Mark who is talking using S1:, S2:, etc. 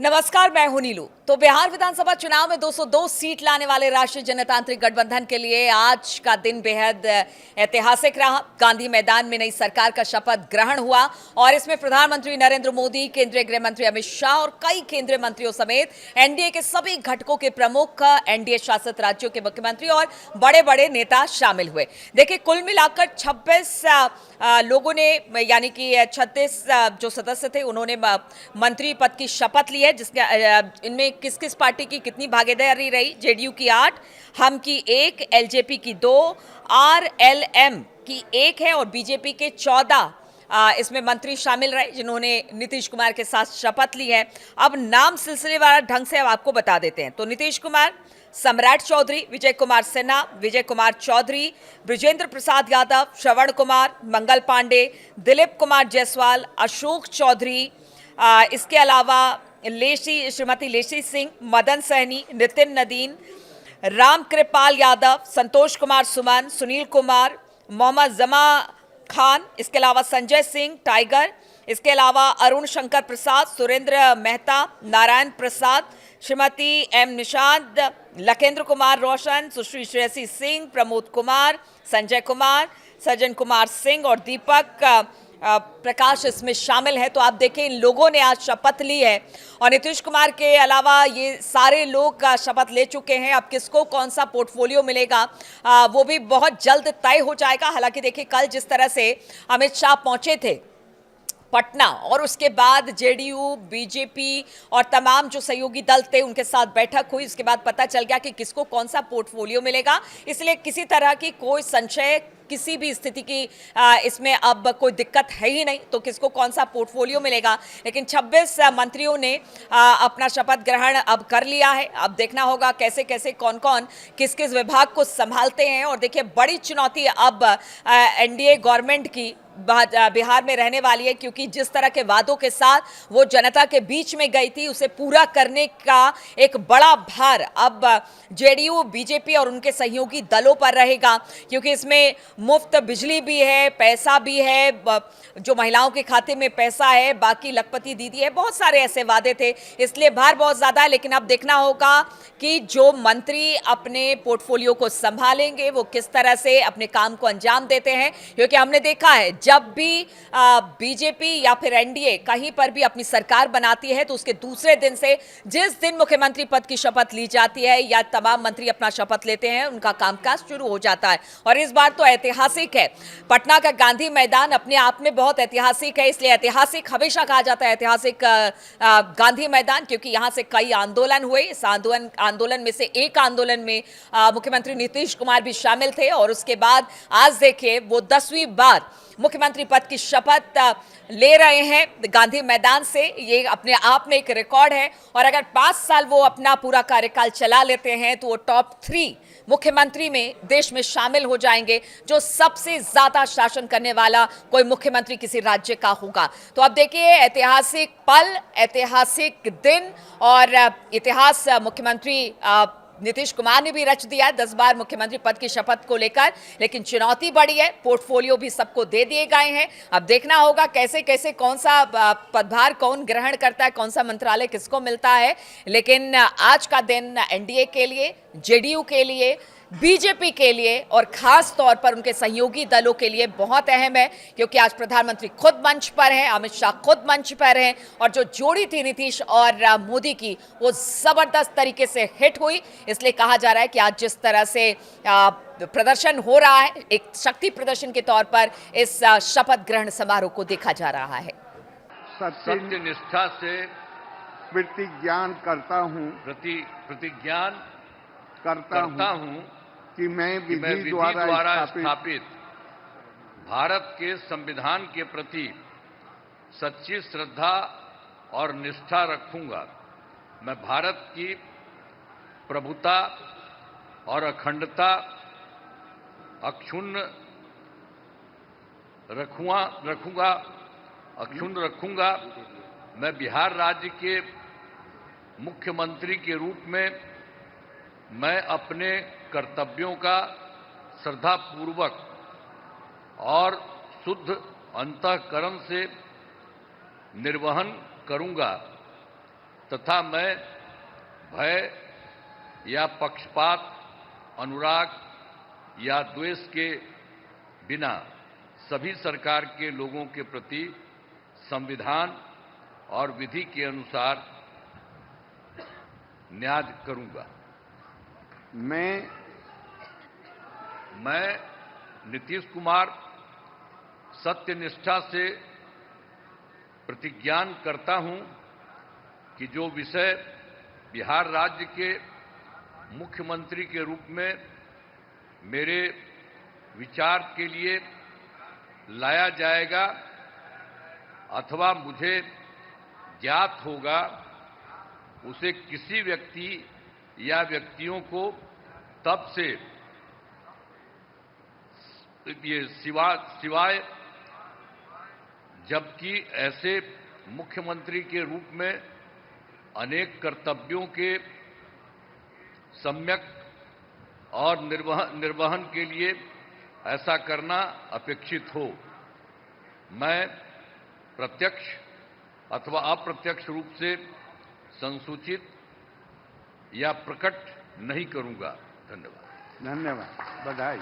S1: नमस्कार, मैं हूं नीलू। तो बिहार विधानसभा चुनाव में 202 सीट लाने वाले राष्ट्रीय जनतांत्रिक गठबंधन के लिए आज का दिन बेहद ऐतिहासिक रहा। गांधी मैदान में नई सरकार का शपथ ग्रहण हुआ और इसमें प्रधानमंत्री नरेंद्र मोदी, केंद्रीय गृह मंत्री अमित शाह और कई केंद्रीय मंत्रियों समेत एनडीए के सभी घटकों के प्रमुख, एनडीए शासित राज्यों के मुख्यमंत्री और बड़े बड़े नेता शामिल हुए। देखिए, कुल मिलाकर 26 लोगों ने, यानी कि 36 जो सदस्य थे, उन्होंने मंत्री पद की शपथ ली है, जिसके इनमें किस किस पार्टी की कितनी भागीदारी रही। जेडीयू की 8, हम की 1, एलजेपी की 2, आरएलएम की 1 है और बीजेपी के 14 इसमें मंत्री शामिल रहे, जिन्होंने नीतीश कुमार के साथ शपथ ली है। अब नाम सिलसिलेवार ढंग से अब आपको बता देते हैं। तो नीतीश कुमार, सम्राट चौधरी, विजय कुमार सिन्हा, विजय कुमार चौधरी, ब्रिजेंद्र प्रसाद यादव, श्रवण कुमार, मंगल पांडे, दिलीप कुमार जायसवाल, अशोक चौधरी, इसके अलावा श्रीमती लेसी सिंह, मदन सहनी, नितिन नदीन, राम कृपाल यादव, संतोष कुमार सुमन, सुनील कुमार, मोहम्मद जमा खान, इसके अलावा संजय सिंह टाइगर, इसके अलावा अरुण शंकर प्रसाद, सुरेंद्र मेहता, नारायण प्रसाद, श्रीमती एम निषाद, लखेंद्र कुमार रोशन, सुश्री श्रेयसी सिंह, प्रमोद कुमार, संजय कुमार, सज्जन कुमार सिंह और दीपक प्रकाश इसमें शामिल है। तो आप देखें, इन लोगों ने आज शपथ ली है और नीतीश कुमार के अलावा ये सारे लोग शपथ ले चुके हैं। अब किसको कौन सा पोर्टफोलियो मिलेगा वो भी बहुत जल्द तय हो जाएगा। हालांकि देखिए, कल जिस तरह से अमित शाह पहुंचे थे पटना और उसके बाद जेडीयू, बीजेपी और तमाम जो सहयोगी दल थे, उनके साथ बैठक हुई। उसके बाद पता चल गया कि किसको कौन सा पोर्टफोलियो मिलेगा। इसलिए किसी तरह की कोई संशय, किसी भी स्थिति की इसमें अब कोई दिक्कत है ही नहीं। तो किसको कौन सा पोर्टफोलियो मिलेगा, लेकिन 26 मंत्रियों ने अपना शपथ ग्रहण अब कर लिया है। अब देखना होगा कैसे कैसे कौन कौन किस किस विभाग को संभालते हैं। और देखिए, बड़ी चुनौती अब एनडीए गवर्नमेंट की बिहार में रहने वाली है, क्योंकि जिस तरह के वादों के साथ वो जनता के बीच में गई थी, उसे पूरा करने का एक बड़ा भार अब जेडीयू, बीजेपी और उनके सहयोगी दलों पर रहेगा। क्योंकि इसमें मुफ्त बिजली भी है, पैसा भी है, जो महिलाओं के खाते में पैसा है, बाकी लखपति दीदी है, बहुत सारे ऐसे वादे थे, इसलिए भार बहुत ज्यादा है। लेकिन अब देखना होगा कि जो मंत्री अपने पोर्टफोलियो को संभालेंगे वो किस तरह से अपने काम को अंजाम देते हैं। क्योंकि हमने देखा है, जब भी बीजेपी या फिर एनडीए कहीं पर भी अपनी सरकार बनाती है, तो उसके दूसरे दिन से, जिस दिन मुख्यमंत्री पद की शपथ ली जाती है या तमाम मंत्री अपना शपथ लेते हैं, उनका कामकाज शुरू हो जाता है। और इस बार तो ऐतिहासिक है। पटना का गांधी मैदान अपने आप में बहुत ऐतिहासिक है, इसलिए ऐतिहासिक हमेशा कहा जाता है, ऐतिहासिक गांधी मैदान, क्योंकि यहां से कई आंदोलन हुए। इस आंदोलन में से एक आंदोलन में मुख्यमंत्री नीतीश कुमार भी शामिल थे। और उसके बाद आज देखिए, वो 10वीं बार मुख्यमंत्री पद की शपथ ले रहे हैं गांधी मैदान से। ये अपने आप में एक रिकॉर्ड है। और अगर 5 साल वो अपना पूरा कार्यकाल चला लेते हैं, तो वो टॉप 3 मुख्यमंत्री में देश में शामिल हो जाएंगे, जो सबसे ज्यादा शासन करने वाला कोई मुख्यमंत्री किसी राज्य का होगा। तो अब देखिए, ऐतिहासिक पल, ऐतिहासिक दिन और इतिहास मुख्यमंत्री नीतीश कुमार ने भी रच दिया है 10 बार मुख्यमंत्री पद की शपथ को लेकर। लेकिन चुनौती बड़ी है, पोर्टफोलियो भी सबको दे दिए गए हैं। अब देखना होगा कैसे कैसे कौन सा पदभार कौन ग्रहण करता है, कौन सा मंत्रालय किसको मिलता है। लेकिन आज का दिन एनडीए के लिए, जेडीयू के लिए, बीजेपी के लिए और खास तौर पर उनके सहयोगी दलों के लिए बहुत अहम है। क्योंकि आज प्रधानमंत्री खुद मंच पर हैं, अमित शाह खुद मंच पर हैं और जो जोड़ी थी नीतीश और मोदी की, वो जबरदस्त तरीके से हिट हुई। इसलिए कहा जा रहा है कि आज जिस तरह से प्रदर्शन हो रहा है, एक शक्ति प्रदर्शन के तौर पर इस शपथ ग्रहण समारोह को देखा जा रहा है।
S2: सत्य निष्ठा से
S3: प्रतिज्ञान करता हूँ
S2: करता हूँ
S3: कि मैं विधि द्वारा स्थापित
S2: भारत के संविधान के प्रति सच्ची श्रद्धा और निष्ठा रखूंगा। मैं भारत की प्रभुता और अखंडता अक्षुण्ण रखूंगा। मैं बिहार राज्य के मुख्यमंत्री के रूप में मैं अपने कर्तव्यों का श्रद्धापूर्वक और शुद्ध अंतःकरण से निर्वहन करूंगा। तथा मैं भय या पक्षपात, अनुराग या द्वेष के बिना सभी सरकार के लोगों के प्रति संविधान और विधि के अनुसार न्याय करूंगा। मैं नीतीश कुमार सत्यनिष्ठा से प्रतिज्ञान करता हूं कि जो विषय बिहार राज्य के मुख्यमंत्री के रूप में मेरे विचार के लिए लाया जाएगा अथवा मुझे ज्ञात होगा, उसे किसी व्यक्ति या व्यक्तियों को तब से सिवाय जबकि ऐसे मुख्यमंत्री के रूप में अनेक कर्तव्यों के सम्यक और निर्वहन के लिए ऐसा करना अपेक्षित हो, मैं प्रत्यक्ष अथवा अप्रत्यक्ष रूप से संसूचित या प्रकट नहीं करूंगा। धन्यवाद।
S3: धन्यवाद। बधाई।